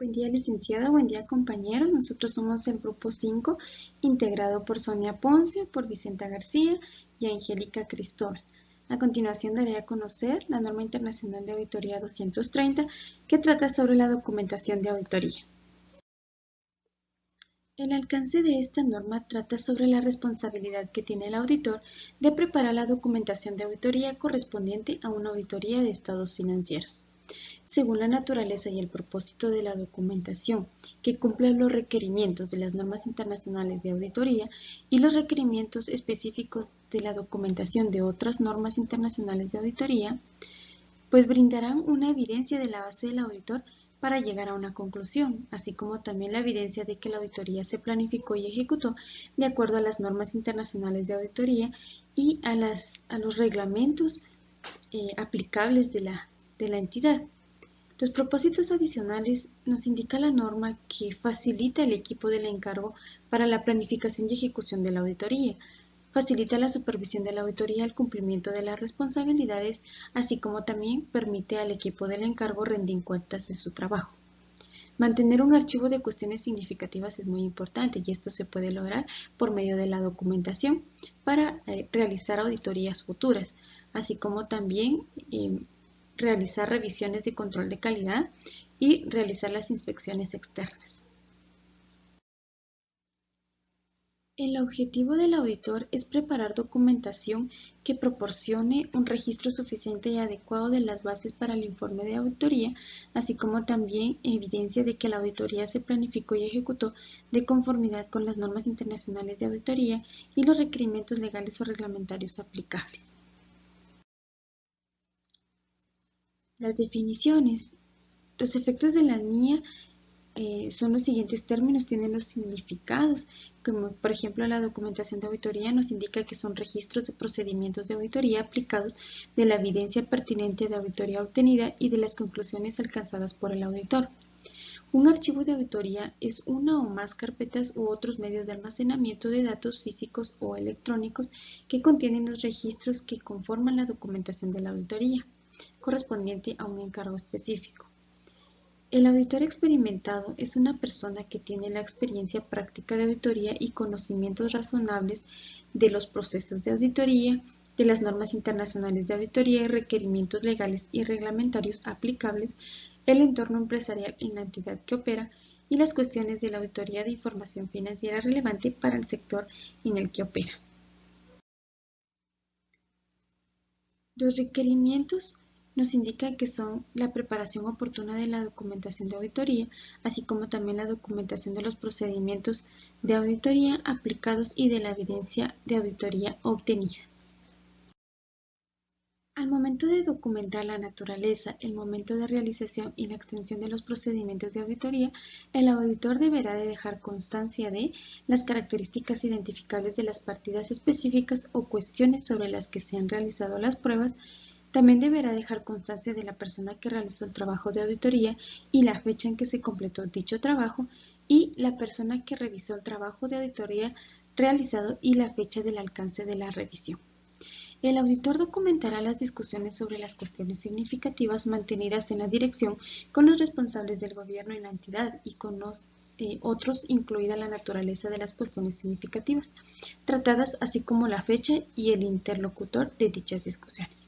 Buen día, licenciada, buen día, compañeros. Nosotros somos el grupo 5, integrado por Sonia Ponce, por Vicenta García y Angélica Cristóbal. A continuación daré a conocer la norma internacional de auditoría 230, que trata sobre la documentación de auditoría. El alcance de esta norma trata sobre la responsabilidad que tiene el auditor de preparar la documentación de auditoría correspondiente a una auditoría de estados financieros. Según la naturaleza y el propósito de la documentación, que cumple los requerimientos de las normas internacionales de auditoría y los requerimientos específicos de la documentación de otras normas internacionales de auditoría, pues brindarán una evidencia de la base del auditor para llegar a una conclusión, así como también la evidencia de que la auditoría se planificó y ejecutó de acuerdo a las normas internacionales de auditoría y a los reglamentos aplicables de la entidad. Los propósitos adicionales nos indica la norma que facilita el equipo del encargo para la planificación y ejecución de la auditoría, facilita la supervisión de la auditoría al cumplimiento de las responsabilidades, así como también permite al equipo del encargo rendir cuentas de su trabajo. Mantener un archivo de cuestiones significativas es muy importante y esto se puede lograr por medio de la documentación para realizar auditorías futuras, así como también realizar revisiones de control de calidad y realizar las inspecciones externas. El objetivo del auditor es preparar documentación que proporcione un registro suficiente y adecuado de las bases para el informe de auditoría, así como también evidencia de que la auditoría se planificó y ejecutó de conformidad con las normas internacionales de auditoría y los requerimientos legales o reglamentarios aplicables. Las definiciones. Los efectos de la NIA son los siguientes términos, tienen los significados, como por ejemplo la documentación de auditoría nos indica que son registros de procedimientos de auditoría aplicados de la evidencia pertinente de auditoría obtenida y de las conclusiones alcanzadas por el auditor. Un archivo de auditoría es una o más carpetas u otros medios de almacenamiento de datos físicos o electrónicos que contienen los registros que conforman la documentación de la auditoría, correspondiente a un encargo específico. El auditor experimentado es una persona que tiene la experiencia práctica de auditoría y conocimientos razonables de los procesos de auditoría, de las normas internacionales de auditoría y requerimientos legales y reglamentarios aplicables, el entorno empresarial en la entidad que opera y las cuestiones de la auditoría de información financiera relevante para el sector en el que opera. Los requerimientos nos indica que son la preparación oportuna de la documentación de auditoría, así como también la documentación de los procedimientos de auditoría aplicados y de la evidencia de auditoría obtenida. Al momento de documentar la naturaleza, el momento de realización y la extensión de los procedimientos de auditoría, el auditor deberá de dejar constancia de las características identificables de las partidas específicas o cuestiones sobre las que se han realizado las pruebas. También deberá dejar constancia de la persona que realizó el trabajo de auditoría y la fecha en que se completó dicho trabajo y la persona que revisó el trabajo de auditoría realizado y la fecha del alcance de la revisión. El auditor documentará las discusiones sobre las cuestiones significativas mantenidas en la dirección con los responsables del gobierno y la entidad y con los otros, incluida la naturaleza de las cuestiones significativas tratadas, así como la fecha y el interlocutor de dichas discusiones.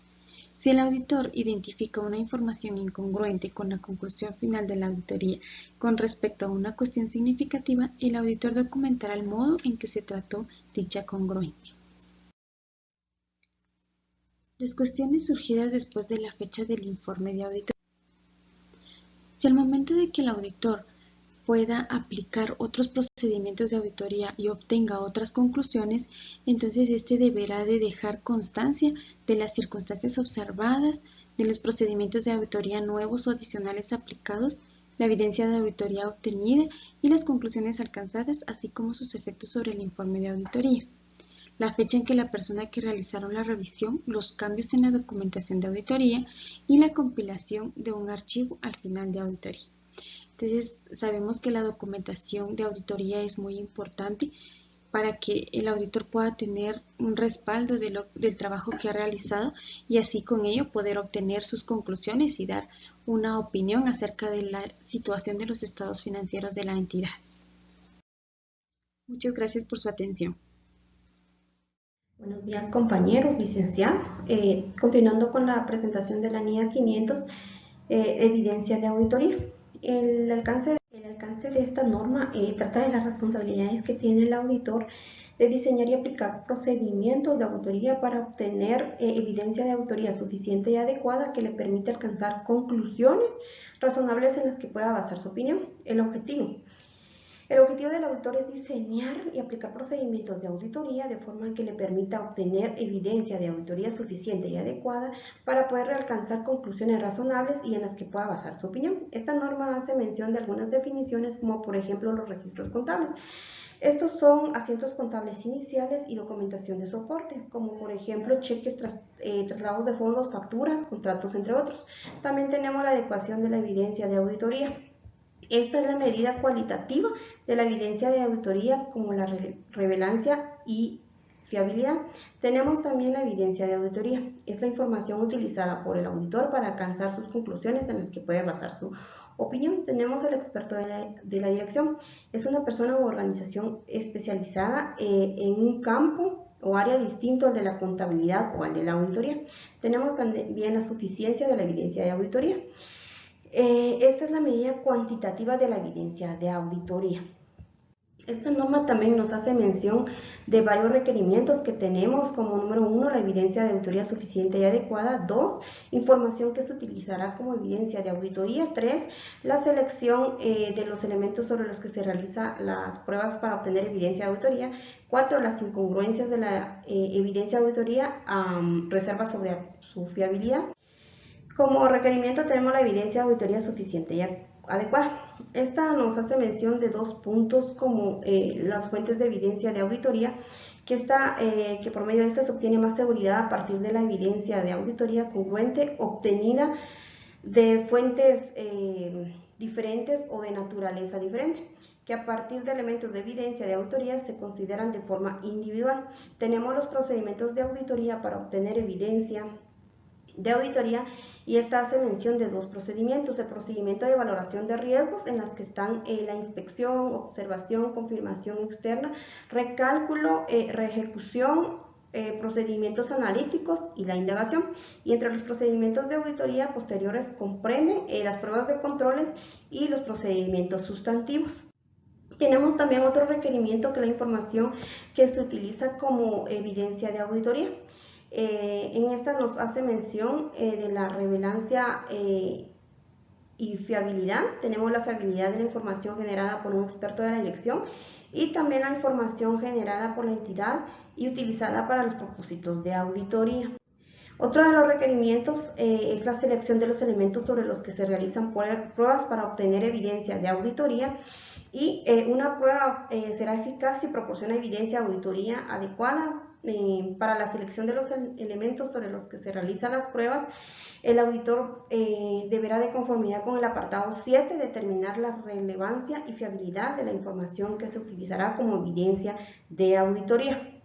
Si el auditor identifica una información incongruente con la conclusión final de la auditoría con respecto a una cuestión significativa, el auditor documentará el modo en que se trató dicha congruencia. Las cuestiones surgidas después de la fecha del informe de auditoría. Si al momento de que el auditor pueda aplicar otros procedimientos de auditoría y obtenga otras conclusiones, entonces éste deberá de dejar constancia de las circunstancias observadas, de los procedimientos de auditoría nuevos o adicionales aplicados, la evidencia de auditoría obtenida y las conclusiones alcanzadas, así como sus efectos sobre el informe de auditoría. La fecha en que la persona que realizaron la revisión, los cambios en la documentación de auditoría y la compilación de un archivo al final de auditoría. Entonces, sabemos que la documentación de auditoría es muy importante para que el auditor pueda tener un respaldo del trabajo que ha realizado y así con ello poder obtener sus conclusiones y dar una opinión acerca de la situación de los estados financieros de la entidad. Muchas gracias por su atención. Buenos días, compañeros, licenciado. Continuando con la presentación de la NIA 500, evidencia de auditoría. El alcance de esta norma trata de las responsabilidades que tiene el auditor de diseñar y aplicar procedimientos de auditoría para obtener evidencia de auditoría suficiente y adecuada que le permita alcanzar conclusiones razonables en las que pueda basar su opinión. El objetivo del auditor es diseñar y aplicar procedimientos de auditoría de forma que le permita obtener evidencia de auditoría suficiente y adecuada para poder alcanzar conclusiones razonables y en las que pueda basar su opinión. Esta norma hace mención de algunas definiciones como por ejemplo los registros contables. Estos son asientos contables iniciales y documentación de soporte, como por ejemplo cheques, traslados de fondos, facturas, contratos, entre otros. También tenemos la adecuación de la evidencia de auditoría. Esta es la medida cualitativa de la evidencia de auditoría como la relevancia y fiabilidad. Tenemos también la evidencia de auditoría. Es la información utilizada por el auditor para alcanzar sus conclusiones en las que puede basar su opinión. Tenemos el experto de la dirección. Es una persona u organización especializada en un campo o área distinto al de la contabilidad o al de la auditoría. Tenemos también la suficiencia de la evidencia de auditoría. Esta es la medida cuantitativa de la evidencia de auditoría. Esta norma también nos hace mención de varios requerimientos que tenemos, como número 1, la evidencia de auditoría suficiente y adecuada. 2, información que se utilizará como evidencia de auditoría. 3, la selección de los elementos sobre los que se realizan las pruebas para obtener evidencia de auditoría. 4, las incongruencias de la evidencia de auditoría, reservas sobre su fiabilidad. Como requerimiento tenemos la evidencia de auditoría suficiente y adecuada. Esta nos hace mención de 2 puntos como las fuentes de evidencia de auditoría, que por medio de esta se obtiene más seguridad a partir de la evidencia de auditoría congruente obtenida de fuentes diferentes o de naturaleza diferente, que a partir de elementos de evidencia de auditoría se consideran de forma individual. Tenemos los procedimientos de auditoría para obtener evidencia de auditoría y esta hace mención de 2 procedimientos: el procedimiento de valoración de riesgos, en las que están la inspección, observación, confirmación externa, recálculo, reejecución, procedimientos analíticos y la indagación. Y entre los procedimientos de auditoría posteriores comprenden las pruebas de controles y los procedimientos sustantivos. Tenemos también otro requerimiento, que es la información que se utiliza como evidencia de auditoría. En esta nos hace mención de la relevancia y fiabilidad. Tenemos la fiabilidad de la información generada por un experto de la dirección y también la información generada por la entidad y utilizada para los propósitos de auditoría. Otro de los requerimientos es la selección de los elementos sobre los que se realizan pruebas para obtener evidencia de auditoría. Y una prueba será eficaz si proporciona evidencia de auditoría adecuada. Para la selección de los elementos sobre los que se realizan las pruebas, el auditor deberá, de conformidad con el apartado 7, determinar la relevancia y fiabilidad de la información que se utilizará como evidencia de auditoría.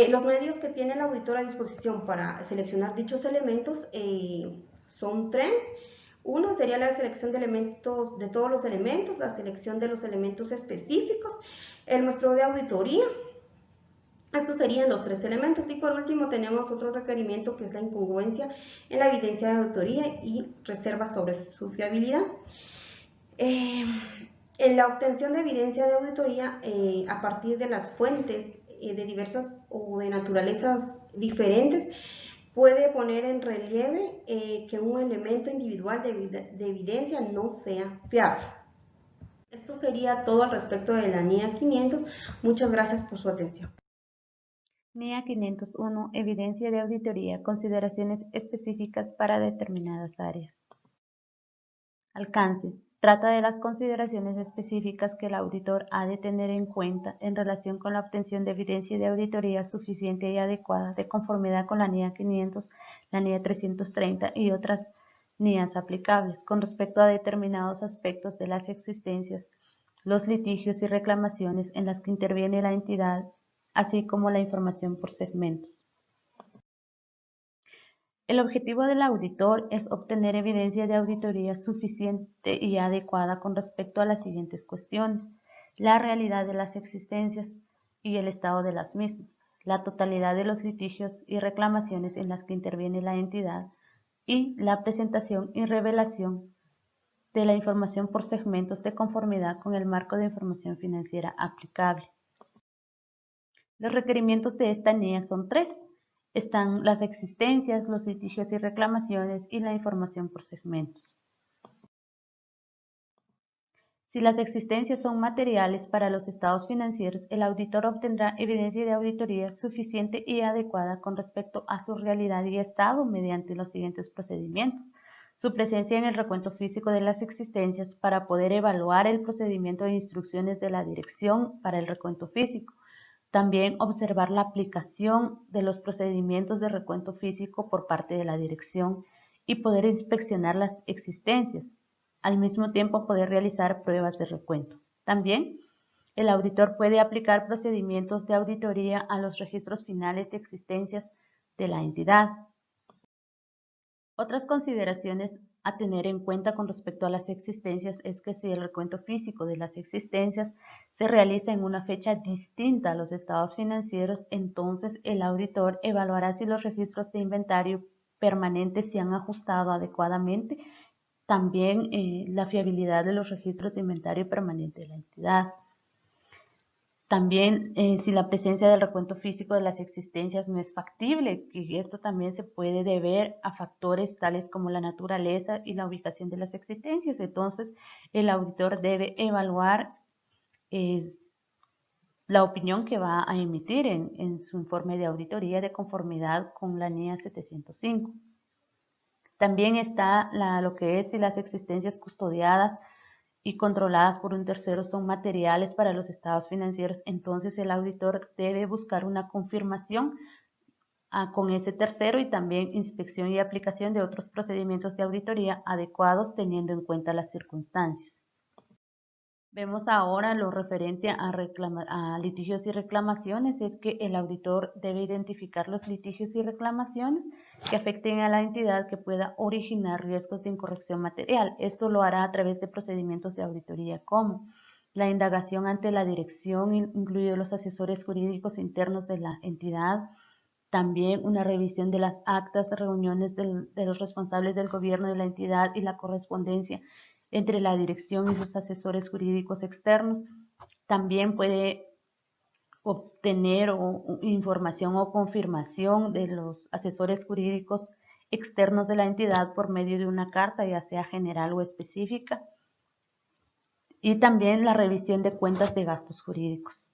Los medios que tiene el auditor a disposición para seleccionar dichos elementos son 3. Uno sería la selección de todos los elementos, la selección de los elementos específicos, el muestreo de auditoría. Estos serían los 3 elementos. Y por último tenemos otro requerimiento, que es la incongruencia en la evidencia de auditoría y reserva sobre su fiabilidad. En la obtención de evidencia de auditoría a partir de las fuentes de diversas o de naturalezas diferentes, puede poner en relieve que un elemento individual de evidencia no sea fiable. Esto sería todo al respecto de la NIA 500. Muchas gracias por su atención. NIA 501. Evidencia de auditoría. Consideraciones específicas para determinadas áreas. Alcance. Trata de las consideraciones específicas que el auditor ha de tener en cuenta en relación con la obtención de evidencia de auditoría suficiente y adecuada de conformidad con la NIA 500, la NIA 330 y otras NIAs aplicables con respecto a determinados aspectos de las existencias los litigios y reclamaciones en las que interviene la entidad, así como la información por segmentos. El objetivo del auditor es obtener evidencia de auditoría suficiente y adecuada con respecto a las siguientes cuestiones: la realidad de las existencias y el estado de las mismas, la totalidad de los litigios y reclamaciones en las que interviene la entidad y la presentación y revelación de la información por segmentos de conformidad con el marco de información financiera aplicable. Los requerimientos de esta NIA son 3. Están las existencias, los litigios y reclamaciones y la información por segmentos. Si las existencias son materiales para los estados financieros, el auditor obtendrá evidencia de auditoría suficiente y adecuada con respecto a su realidad y estado mediante los siguientes procedimientos: su presencia en el recuento físico de las existencias para poder evaluar el procedimiento de instrucciones de la dirección para el recuento físico. También observar la aplicación de los procedimientos de recuento físico por parte de la dirección y poder inspeccionar las existencias. Al mismo tiempo poder realizar pruebas de recuento. También el auditor puede aplicar procedimientos de auditoría a los registros finales de existencias de la entidad. Otras consideraciones a tener en cuenta con respecto a las existencias es que si el recuento físico de las existencias se realiza en una fecha distinta a los estados financieros, entonces el auditor evaluará si los registros de inventario permanentes se han ajustado adecuadamente, también la fiabilidad de los registros de inventario permanente de la entidad. También si la presencia del recuento físico de las existencias no es factible, y esto también se puede deber a factores tales como la naturaleza y la ubicación de las existencias. Entonces el auditor debe evaluar la opinión que va a emitir en su informe de auditoría de conformidad con la NIA 705. También está lo que es si las existencias custodiadas y controladas por un tercero son materiales para los estados financieros, entonces el auditor debe buscar una confirmación con ese tercero y también inspección y aplicación de otros procedimientos de auditoría adecuados teniendo en cuenta las circunstancias. Vemos ahora lo referente a litigios y reclamaciones, es que el auditor debe identificar los litigios y reclamaciones que afecten a la entidad que pueda originar riesgos de incorrección material. Esto lo hará a través de procedimientos de auditoría como la indagación ante la dirección, incluidos los asesores jurídicos internos de la entidad, también una revisión de las actas, reuniones de los responsables del gobierno de la entidad y la correspondencia entre la dirección y sus asesores jurídicos externos. También puede obtener información o confirmación de los asesores jurídicos externos de la entidad por medio de una carta, ya sea general o específica. Y también la revisión de cuentas de gastos jurídicos.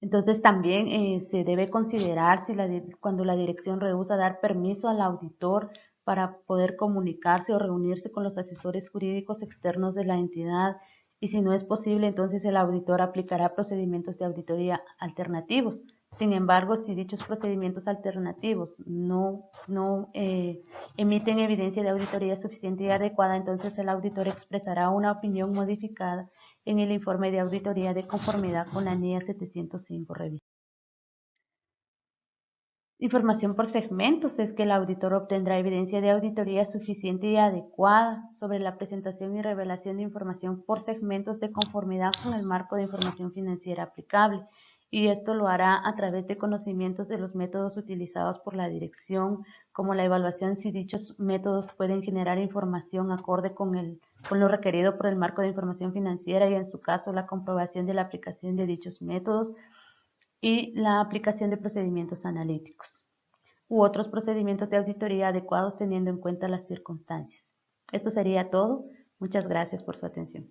Entonces también se debe considerar si cuando la dirección rehúsa dar permiso al auditor para poder comunicarse o reunirse con los asesores jurídicos externos de la entidad, y si no es posible, entonces el auditor aplicará procedimientos de auditoría alternativos. Sin embargo, si dichos procedimientos alternativos no emiten evidencia de auditoría suficiente y adecuada, entonces el auditor expresará una opinión modificada en el informe de auditoría de conformidad con la NIA 705 revisión. Información por segmentos es que el auditor obtendrá evidencia de auditoría suficiente y adecuada sobre la presentación y revelación de información por segmentos de conformidad con el marco de información financiera aplicable, y esto lo hará a través de conocimientos de los métodos utilizados por la dirección, como la evaluación si dichos métodos pueden generar información acorde con lo requerido por el marco de información financiera y en su caso la comprobación de la aplicación de dichos métodos y la aplicación de procedimientos analíticos u otros procedimientos de auditoría adecuados teniendo en cuenta las circunstancias. Esto sería todo. Muchas gracias por su atención.